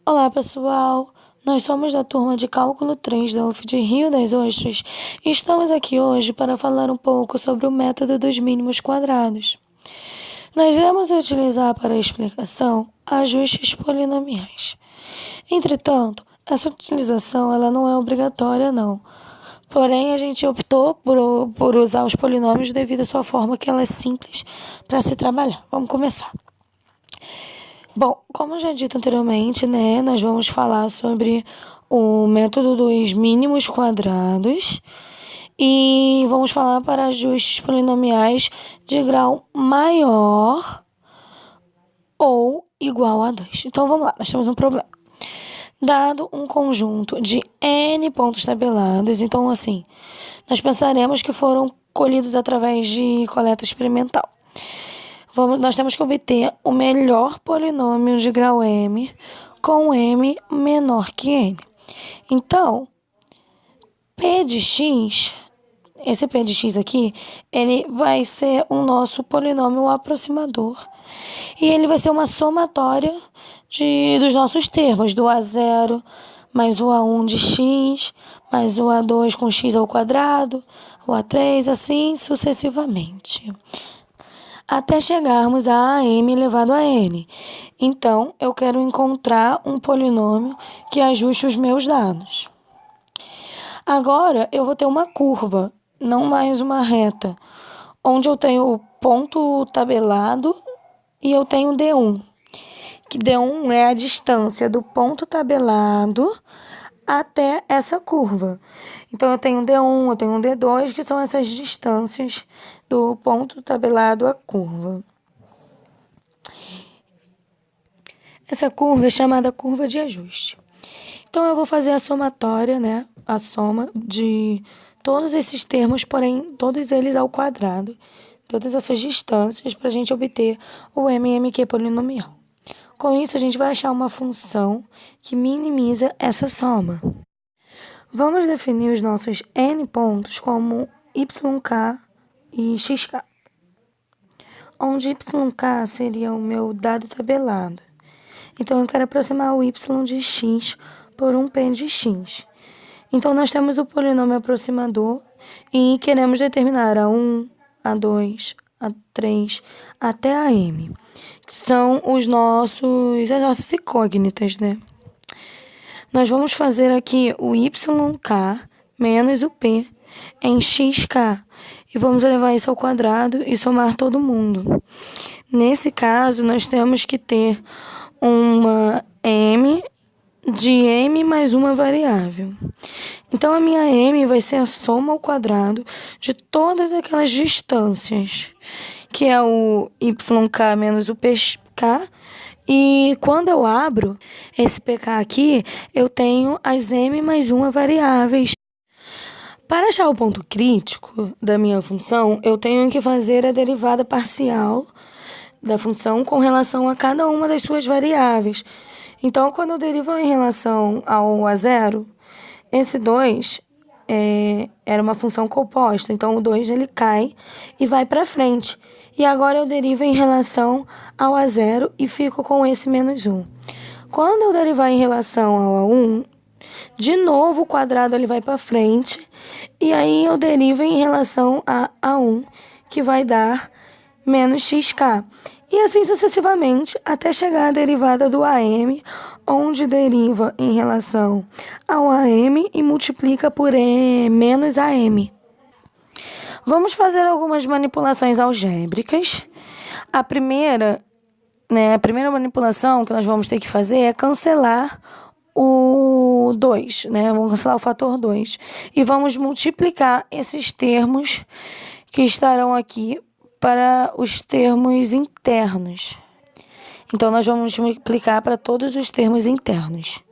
Olá, pessoal! Nós somos da turma de Cálculo 3 da UF de Rio das Ostras e estamos aqui hoje para falar um pouco sobre o método dos mínimos quadrados. Nós iremos utilizar para a explicação ajustes polinomiais. Entretanto, essa utilização ela não é obrigatória, não. Porém, a gente optou por usar os polinômios devido à sua forma que ela é simples para se trabalhar. Vamos começar. Bom, como já dito anteriormente, né, nós vamos falar sobre o método dos mínimos quadrados e vamos falar para ajustes polinomiais de grau maior ou igual a 2. Então, vamos lá, nós temos um problema. Dado um conjunto de N pontos tabelados, então, assim, nós pensaremos que foram colhidos através de coleta experimental. Nós temos que obter o melhor polinômio de grau m com m menor que n. Então, P de x, esse P de x aqui, ele vai ser o nosso polinômio aproximador. E ele vai ser uma somatória dos nossos termos, do A0 mais o A1 de x, mais o A2 com x ao quadrado, o A3, assim sucessivamente, até chegarmos a m elevado a n. Então, eu quero encontrar um polinômio que ajuste os meus dados. Agora, eu vou ter uma curva, não mais uma reta, onde eu tenho o ponto tabelado e eu tenho D1. Que D1 é a distância do ponto tabelado até essa curva. Então, eu tenho um D1, eu tenho um D2, que são essas distâncias do ponto tabelado à curva. Essa curva é chamada curva de ajuste. Então, eu vou fazer a somatória, né? A soma de todos esses termos, porém, todos eles ao quadrado. Todas essas distâncias para a gente obter o MMQ polinomial. Com isso, a gente vai achar uma função que minimiza essa soma. Vamos definir os nossos N pontos como YK e XK, onde YK seria o meu dado tabelado. Então, eu quero aproximar o Y de x por um P de x. Então, nós temos o polinômio aproximador e queremos determinar A1, A2, A3 até a M, que são as nossas incógnitas, né? Nós vamos fazer aqui o YK menos o P em XK e vamos elevar isso ao quadrado e somar todo mundo. Nesse caso, nós temos que ter uma M de M mais uma variável. Então, a minha M vai ser a soma ao quadrado de todas aquelas distâncias, que é o YK menos o PK. E quando eu abro esse PK aqui, eu tenho as M mais uma variáveis. Para achar o ponto crítico da minha função, eu tenho que fazer a derivada parcial da função com relação a cada uma das suas variáveis. Então, quando eu derivo em relação ao A0, esse 2 era uma função composta. Então, o 2 ele cai e vai para frente. E agora eu derivo em relação ao A0 e fico com esse menos 1. Quando eu derivar em relação ao A1, de novo o quadrado ele vai para frente. E aí eu derivo em relação a A1, que vai dar menos XK. E assim sucessivamente, até chegar à derivada do AM, onde deriva em relação ao AM e multiplica por menos AM. Vamos fazer algumas manipulações algébricas. A primeira manipulação que nós vamos ter que fazer é cancelar o 2, né? Vamos cancelar o fator 2. E vamos multiplicar esses termos que estarão aqui para os termos internos. Então, nós vamos multiplicar para todos os termos internos.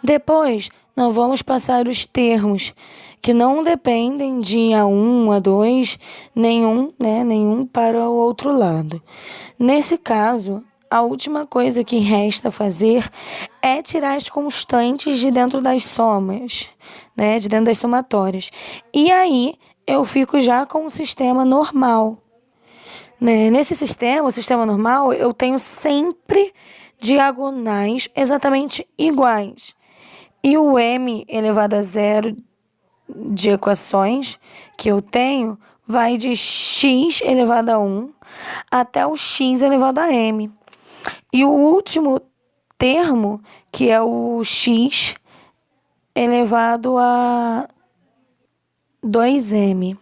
Depois, nós vamos passar os termos que não dependem de A1, A2, nenhum para o outro lado. Nesse caso, a última coisa que resta fazer é tirar as constantes de dentro das somas, né, de dentro das somatórias. E aí, eu fico já com o sistema normal. Nesse sistema, o sistema normal, eu tenho sempre diagonais exatamente iguais. E o m elevado a zero de equações que eu tenho vai de x elevado a 1 até o x elevado a m. E o último termo, que é o x elevado a 2m,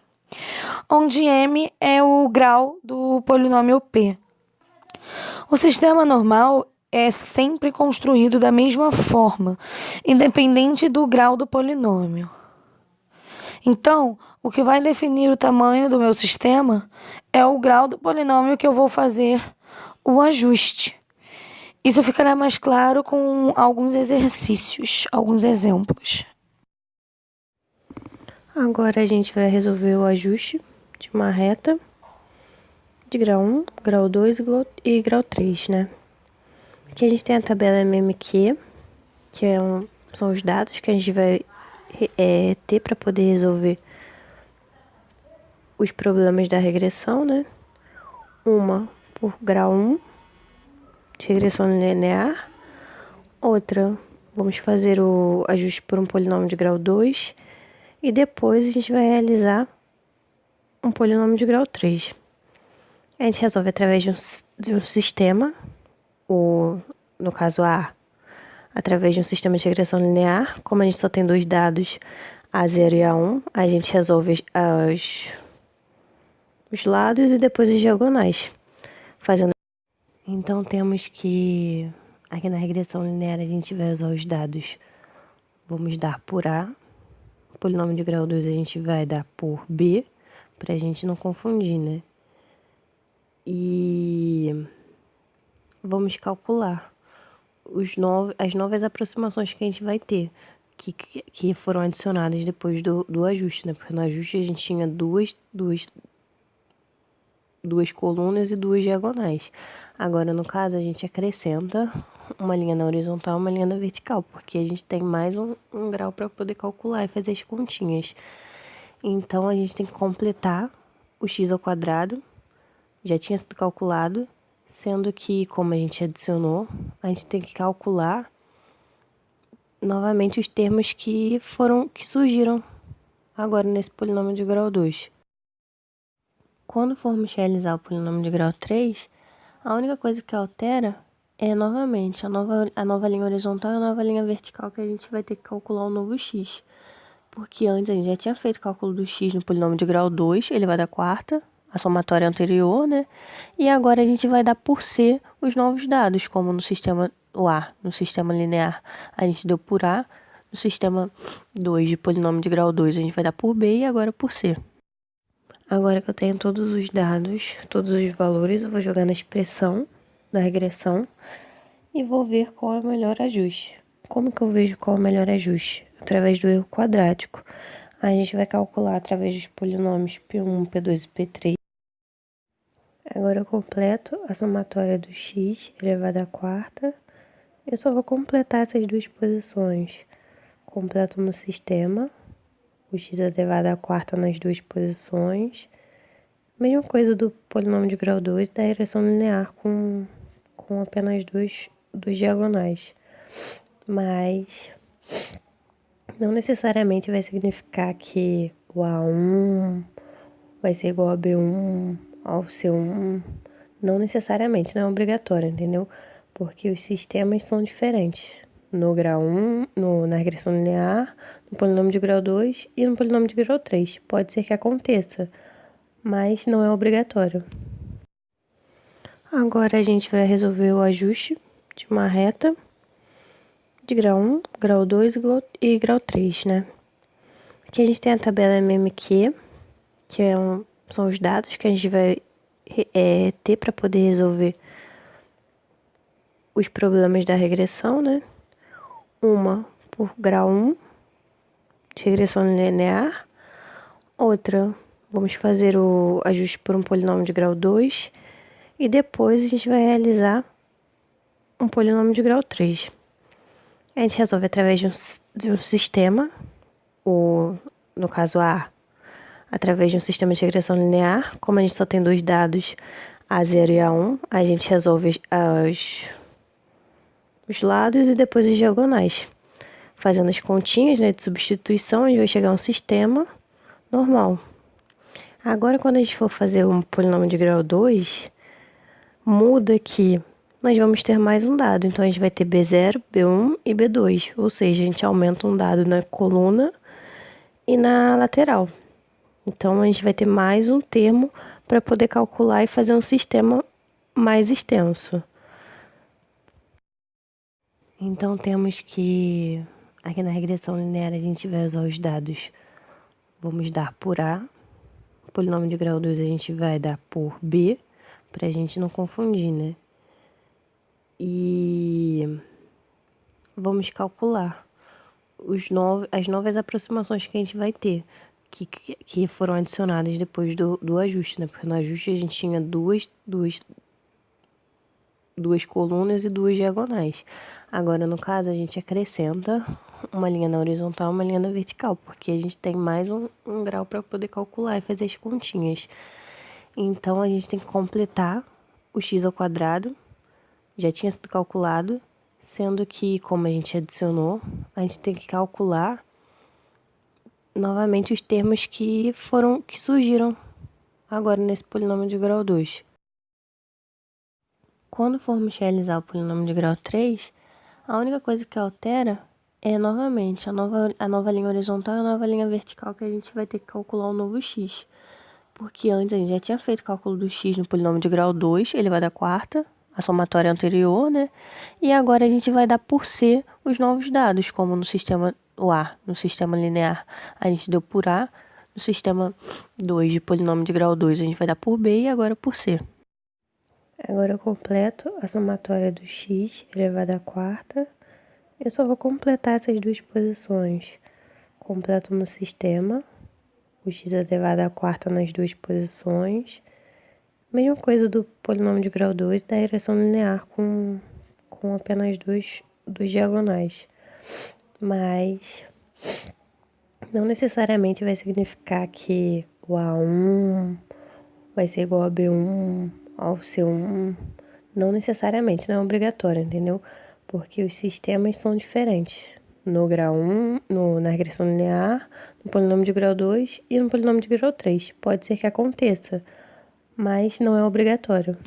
onde m é o grau do polinômio p. O sistema normal é sempre construído da mesma forma, independente do grau do polinômio. Então, o que vai definir o tamanho do meu sistema é o grau do polinômio que eu vou fazer o ajuste. Isso ficará mais claro com alguns exercícios, alguns exemplos. Agora a gente vai resolver o ajuste de uma reta de grau 1, grau 2 e grau 3, né? Aqui a gente tem a tabela MMQ, que são os dados que a gente vai ter para poder resolver os problemas da regressão, né? Uma por grau 1, de regressão linear. Outra, vamos fazer o ajuste por um polinômio de grau 2. E depois a gente vai realizar um polinômio de grau 3. A gente resolve através de um sistema, no caso A, através de um sistema de regressão linear. Como a gente só tem dois dados, A0 e A1, a gente resolve os lados e depois as diagonais. Então temos que, aqui na regressão linear, a gente vai usar os dados. Vamos dar por A. O polinômio de grau 2 a gente vai dar por B, para a gente não confundir, né? E vamos calcular as novas aproximações que a gente vai ter, que foram adicionadas depois do ajuste, né? Porque no ajuste a gente tinha duas colunas e duas diagonais. Agora, no caso, a gente acrescenta uma linha na horizontal e uma linha na vertical, porque a gente tem mais um grau para poder calcular e fazer as continhas. Então, a gente tem que completar o x ao quadrado, já tinha sido calculado, sendo que, como a gente adicionou, a gente tem que calcular novamente os termos que surgiram agora nesse polinômio de grau 2. Quando formos realizar o polinômio de grau 3, a única coisa que altera é novamente a nova linha horizontal e a nova linha vertical, que a gente vai ter que calcular o novo x. Porque antes a gente já tinha feito o cálculo do x no polinômio de grau 2, ele vai dar quarta, a somatória anterior, né? E agora a gente vai dar por C os novos dados, como no sistema A, no sistema linear, a gente deu por A, no sistema 2 de polinômio de grau 2, a gente vai dar por B e agora por C. Agora que eu tenho todos os dados, todos os valores, eu vou jogar na expressão da regressão e vou ver qual é o melhor ajuste. Como que eu vejo qual é o melhor ajuste? Através do erro quadrático. A gente vai calcular através dos polinômios P1, P2 e P3. Agora eu completo a somatória do x elevado à quarta. Eu só vou completar essas duas posições. Completo no sistema, o x elevado à quarta nas duas posições. Mesma coisa do polinômio de grau 2 da regressão linear com apenas duas diagonais. Mas não necessariamente vai significar que o A1 vai ser igual a B1 ao C1. Não necessariamente, não é obrigatório, entendeu? Porque os sistemas são diferentes. No grau 1, na regressão linear, no polinômio de grau 2 e no polinômio de grau 3. Pode ser que aconteça, mas não é obrigatório. Agora a gente vai resolver o ajuste de uma reta de grau 1, grau 2 e grau 3, né? Aqui a gente tem a tabela MMQ, que são os dados que a gente vai ter para poder resolver os problemas da regressão, né? Uma por grau 1, de regressão linear. Outra, vamos fazer o ajuste por um polinômio de grau 2. E depois a gente vai realizar um polinômio de grau 3. A gente resolve através de um sistema, no caso A, através de um sistema de regressão linear. Como a gente só tem dois dados, A0 e A1, a gente resolve os lados e depois as diagonais. Fazendo as continhas, né, de substituição, a gente vai chegar a um sistema normal. Agora, quando a gente for fazer um polinômio de grau 2, muda que nós vamos ter mais um dado. Então, a gente vai ter B0, B1 e B2. Ou seja, a gente aumenta um dado na coluna e na lateral. Então, a gente vai ter mais um termo para poder calcular e fazer um sistema mais extenso. Então, temos que, aqui na regressão linear, a gente vai usar os dados. Vamos dar por A. O polinômio de grau 2 a gente vai dar por B, para a gente não confundir, né? E vamos calcular as novas aproximações que a gente vai ter, que foram adicionadas depois do ajuste, né? Porque no ajuste a gente tinha duas colunas e duas diagonais. Agora, no caso, a gente acrescenta uma linha na horizontal e uma linha na vertical, porque a gente tem mais um grau para poder calcular e fazer as continhas. Então, a gente tem que completar o x ao quadrado, já tinha sido calculado, sendo que, como a gente adicionou, a gente tem que calcular novamente os termos que surgiram agora nesse polinômio de grau 2. Quando formos realizar o polinômio de grau 3, a única coisa que altera é novamente a nova linha horizontal e a nova linha vertical, que a gente vai ter que calcular um novo x. Porque antes a gente já tinha feito o cálculo do x no polinômio de grau 2, ele vai dar quarta, a somatória anterior, né? E agora a gente vai dar por C os novos dados, como no sistema no sistema linear a gente deu por A, no sistema 2 de polinômio de grau 2 a gente vai dar por B e agora por C. Agora eu completo a somatória do x elevado à quarta. Eu só vou completar essas duas posições. Completo no sistema, o x elevado à quarta nas duas posições. Mesma coisa do polinômio de grau 2 da regressão linear com apenas duas diagonais. Mas não necessariamente vai significar que o A1 vai ser igual a B1 ao C1. Não necessariamente, não é obrigatório, entendeu? Porque os sistemas são diferentes. No grau 1, na regressão linear, no polinômio de grau 2 e no polinômio de grau 3. Pode ser que aconteça, mas não é obrigatório.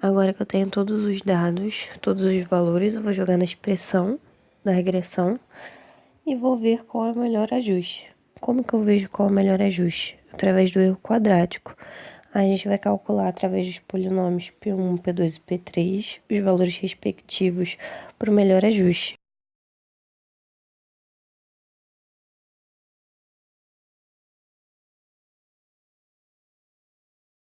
Agora que eu tenho todos os dados, todos os valores, eu vou jogar na expressão da regressão e vou ver qual é o melhor ajuste. Como que eu vejo qual é o melhor ajuste? Através do erro quadrático. A gente vai calcular através dos polinômios P1, P2 e P3 os valores respectivos para o melhor ajuste.